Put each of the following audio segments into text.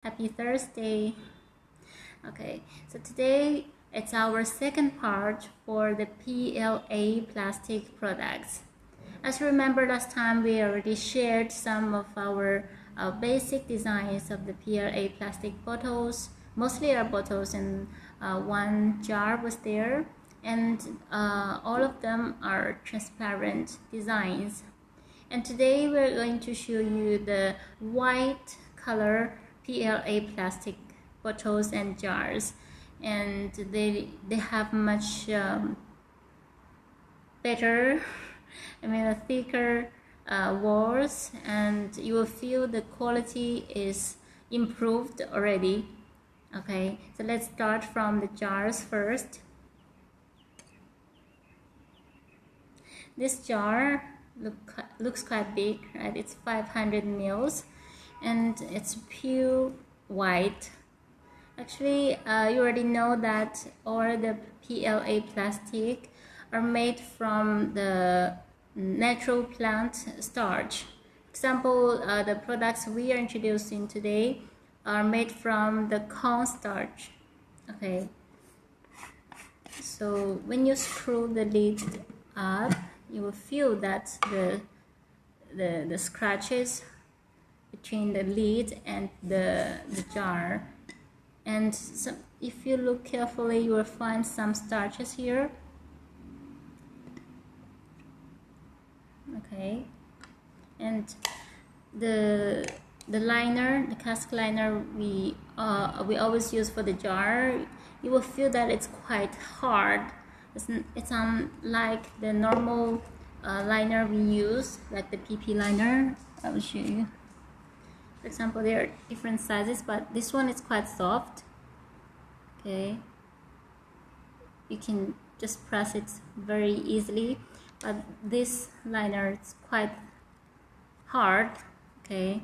Happy Thursday. Okay, so today it's our second part for the PLA plastic products. As you remember, last time we already shared some of our basic designs of the PLA plastic bottles. Mostly our bottles, and one jar was there, and all of them are transparent designs. And today we're going to show you the white color PLA plastic bottles and jars, and they have much better, a thicker walls, and you will feel the quality is improved already. Okay, so let's start from the jars first. This jar looks quite big, right? It's 500 mils and it's pure white. Actually, you already know that all the PLA plastic are made from the natural plant starch. Example, the products we are introducing today are made from the cornstarch. Okay, so when you screw the lid up, you will feel that the scratches between the lid and the jar, and if you look carefully, you will find some starches here. Okay, and the liner, the cask liner we always use for the jar, you will feel that it's quite hard. It's unlike the normal liner we use, like the PP liner. I will show you. For example, there are different sizes, but this one is quite soft. Okay, you can just press it very easily, but this liner is quite hard. Okay,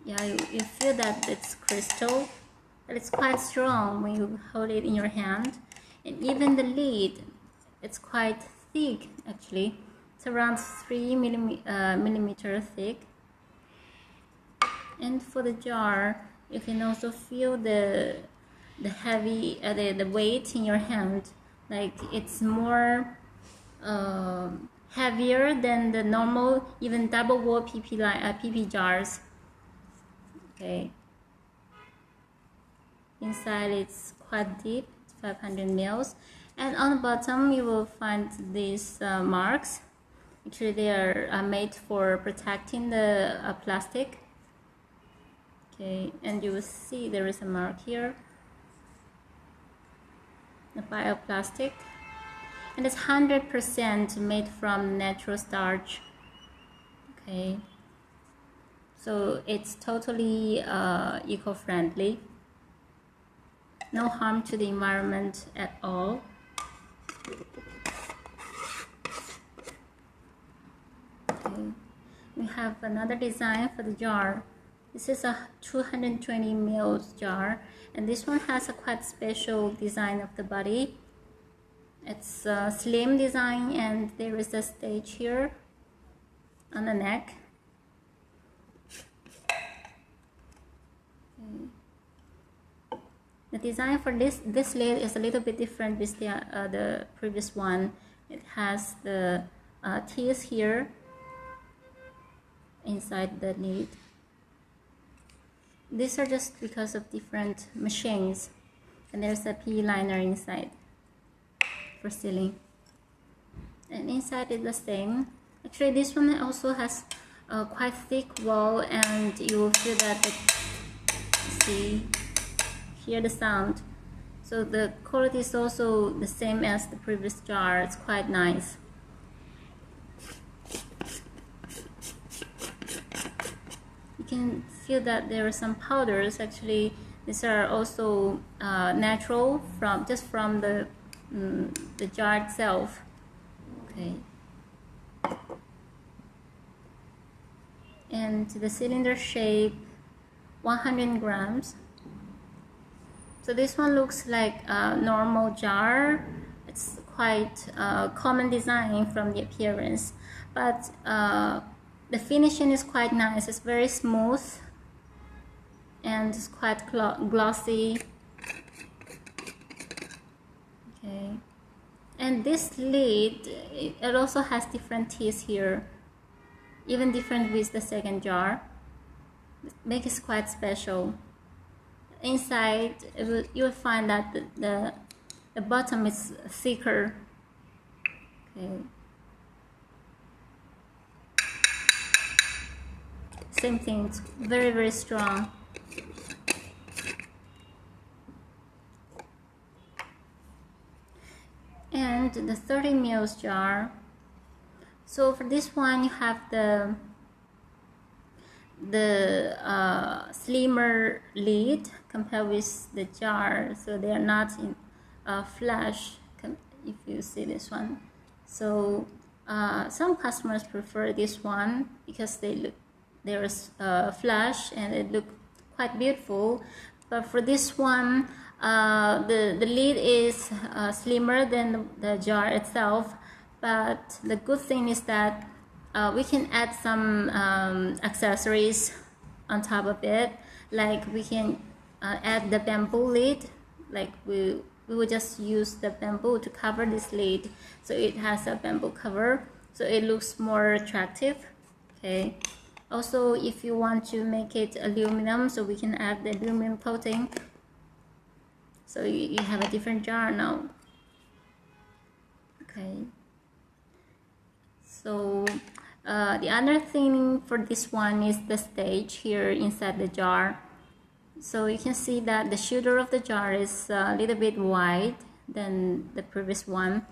yeah, you feel that it's crystal, but it's quite strong when you hold it in your hand. And even the lid, it's quite thick actually. It's around 3 millimeter thick. And for the jar, you can also feel the heavy the weight in your hand. Like it's more heavier than the normal, even double wall PP jars. Okay. Inside it's quite deep, 500 mils, and on the bottom you will find these marks. Actually, they are made for protecting the plastic. Okay, and you will see there is a mark here, the bioplastic, and it's 100% made from natural starch. Okay, so it's totally eco-friendly. No harm to the environment at all. Okay. We have another design for the jar. This is a 220 ml jar, and this one has a quite special design of the body. It's a slim design, and there is a stage here on the neck. Okay. The design for this lid is a little bit different with the previous one. It has the teeth here inside the lid. These are just because of different machines, and there's a PE liner inside for sealing. And inside is the same. Actually, this one also has a quite thick wall, and you will feel that hear the sound. So the quality is also the same as the previous jar. It's quite nice. You can feel that there are some powders. Actually, these are also natural from the jar itself. Okay. And the cylinder shape, 100 grams. So this one looks like a normal jar. It's quite common design from the appearance, but the finishing is quite nice. It's very smooth and it's quite glossy. Okay, and this lid, it also has different teeth here, even different with the second jar. Makes it quite special. Inside, you will find that the bottom is thicker. Okay. Same thing, it's very, very strong. And the 30 ml jar. So for this one, you have the slimmer lid compared with the jar, so they are not in flush. If you see this one, so some customers prefer this one because they're flush and they look quite beautiful. But for this one, the lid is slimmer than the jar itself. But the good thing is that we can add some accessories on top of it, like we can add the bamboo lid. Like we will just use the bamboo to cover this lid, so it has a bamboo cover, so it looks more attractive. Okay. Also, if you want to make it aluminum, so we can add the aluminum coating, so you have a different jar now. Okay. So the other thing for this one is the stage here inside the jar. So you can see that the shoulder of the jar is a little bit wide than the previous one,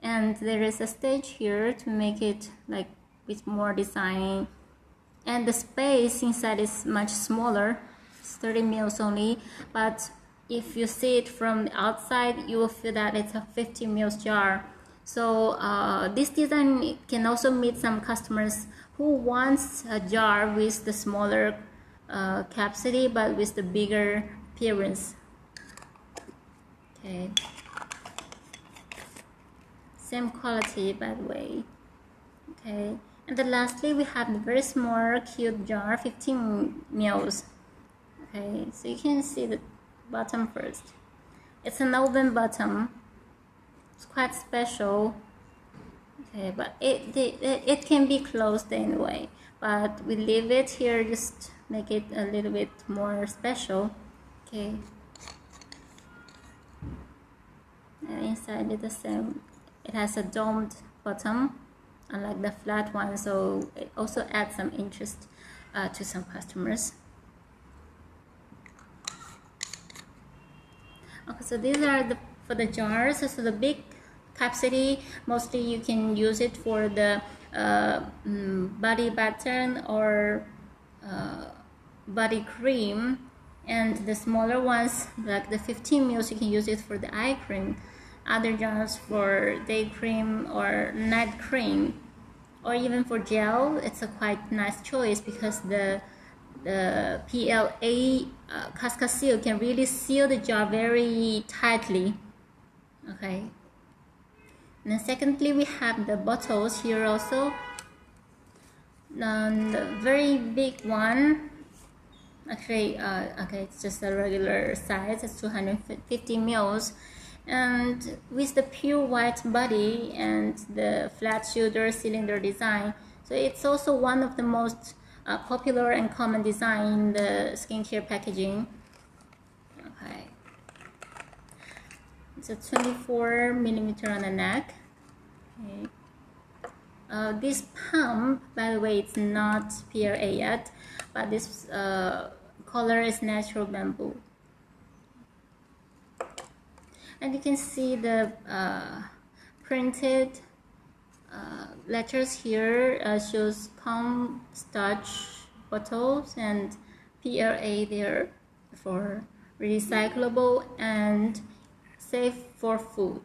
and there is a stage here to make it like with more design, and the space inside is much smaller. It's 30 ml only, but if you see it from the outside, you will feel that it's a 50 ml jar. So this design can also meet some customers who wants a jar with the smaller capacity but with the bigger appearance. Okay, same quality by the way. Okay, and then lastly we have the very small cute jar, 15 ml. Okay, so you can see the bottom first. It's an oven bottom. It's quite special. Okay, but it can be closed anyway, but we leave it here just make it a little bit more special. Okay, and inside is the same. It has a domed bottom unlike the flat one, so it also adds some interest to some customers. Okay, so these are for the jars. So the big capacity, mostly you can use it for the body butter or body cream, and the smaller ones like the 15 ml, you can use it for the eye cream. Other jars for day cream or night cream, or even for gel. It's a quite nice choice because the PLA Casca seal can really seal the jar very tightly. Okay. And then secondly, we have the bottles here also. The very big one, actually, okay, it's just a regular size. It's 250 ml, and with the pure white body and the flat shoulder cylinder design. So it's also one of the most popular and common design in the skincare packaging. Okay, it's a 24 millimeter on the neck. Okay. This pump, by the way, it's not PLA yet, but this color is natural bamboo. And you can see the printed letters here shows cornstarch bottles and PLA there for recyclable and safe for food.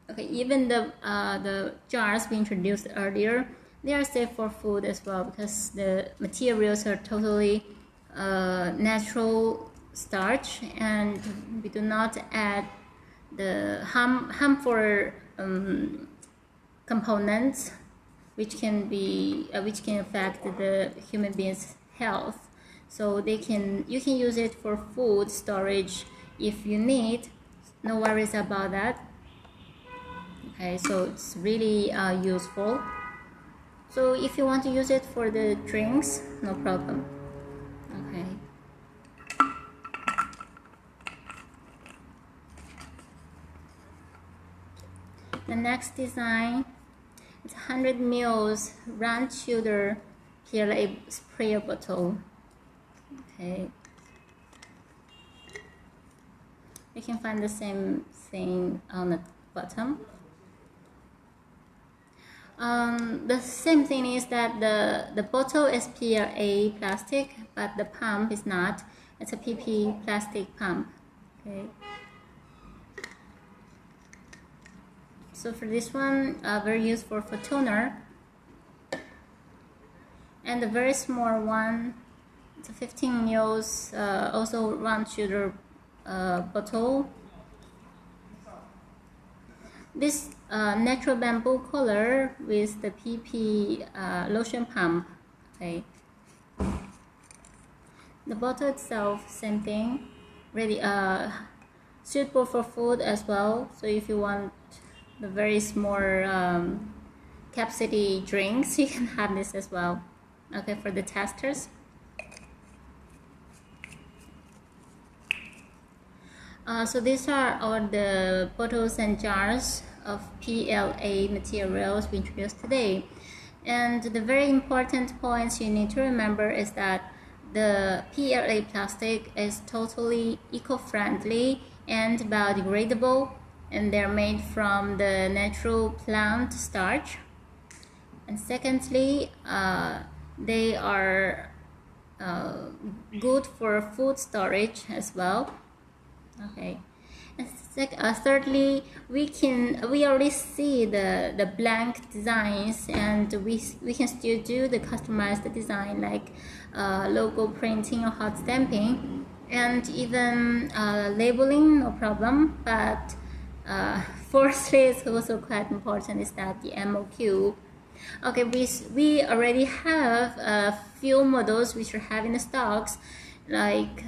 Okay, even the jars we introduced earlier, they are safe for food as well because the materials are totally natural starch, and we do not add the harmful components which can affect the human being's health. So you can use it for food storage if you need. No worries about that. Okay, so it's really useful. So if you want to use it for the drinks, no problem. Okay. The next design is 100 ml round shoulder PLA sprayer bottle. Okay. You can find the same thing on the bottom. The same thing is that the bottle is PLA plastic, but the pump is not. It's a PP plastic pump. Okay. So for this one, we're used for toner. And the very small one, it's a 15 ml, also round shoulder bottle. This natural bamboo color with the PP lotion pump. Okay. The bottle itself, same thing, really suitable for food as well. So if you want the very small capacity drinks, you can have this as well. Okay, for the testers. So these are all the bottles and jars of PLA materials we introduced today. And the very important points you need to remember is that the PLA plastic is totally eco-friendly and biodegradable, and they're made from the natural plant starch. And secondly, they are good for food storage as well. Okay. And thirdly, we already see the blank designs, and we can still do the customized design like logo printing or hot stamping, and even labeling, no problem. But fourthly, it's also quite important is that the MOQ. Okay, we already have a few models which are having stocks, like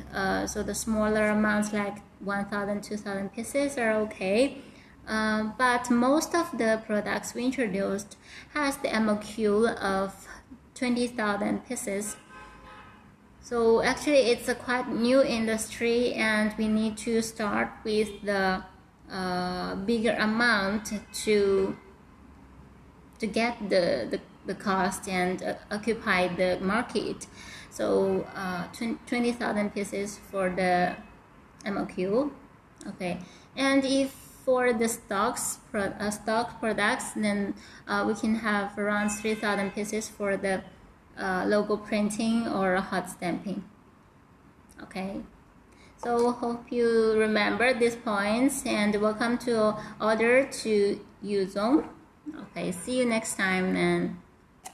so the smaller amounts like 1,000, 2,000 pieces are okay, but most of the products we introduced has the MOQ of 20,000 pieces. So actually it's a quite new industry, and we need to start with the bigger amount to get the cost and occupy the market. So 20,000 pieces for the MOQ. Okay, and if for the stock products, then we can have around 3,000 pieces for the logo printing or hot stamping. Okay, so hope you remember these points, and welcome to order to Yuzong. Okay, see you next time, and